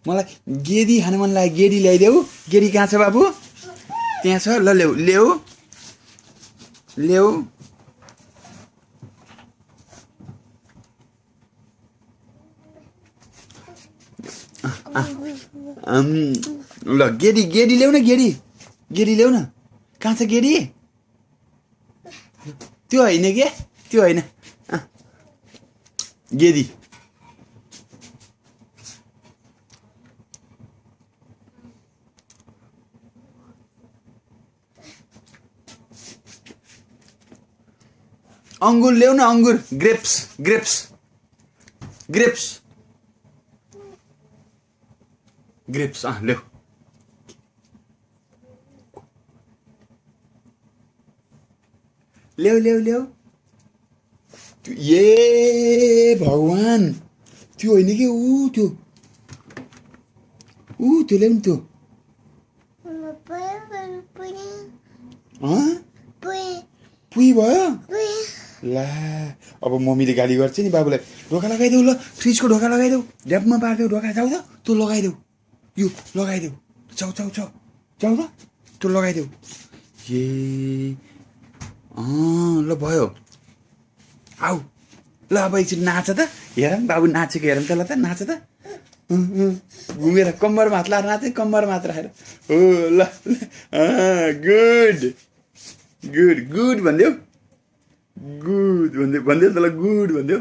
मलाई गेडी खानु मन लाग्यो गेडी ल्याइदेऊ गेडी कहाँ छ बाबु त्यहाँ छ ल ल्याऊ ल्याऊ ल्याऊ ल गेडी गेडी ल्याउ न गेडी गेडी ल्याउ न कहाँ छ गेडी त्यो होइन के त्यो होइन गेडी अंगुर ल्याउ न अंगुर ग्रेप्स ग्रेप्स ग्रेप्स ग्रेप्स ल्याउ ल्याउ ल्याउ ल्याउ ए भगवान त्यो होइन कि त्यो ल्याउ नि त्यो पुई भयो ला अब मम्मीले गाली गर्छ नि बाबुलाई ढोका लगाइदेऊ ल फ्रिजको ढोका लगाइदेऊ ड्यापमा पारिदेऊ ढोका जाऊ त तँ लगाइदेऊ यो लगाइदेऊ जाऊ जाऊ जाऊ जाऊ त तँ लगाइदेऊ ए ल भयो आऊ ल अब एकछिन नाच त हेर बाबु नाचेको हेर त ल त नाच त घुमेर कम्मरमा हात लाएर नाचे कम्मरमा हात राखेर हो ल गुड गुड गुड भनिदेऊ गुड भनिदेऊ तँलाई गुड भनिदेऊ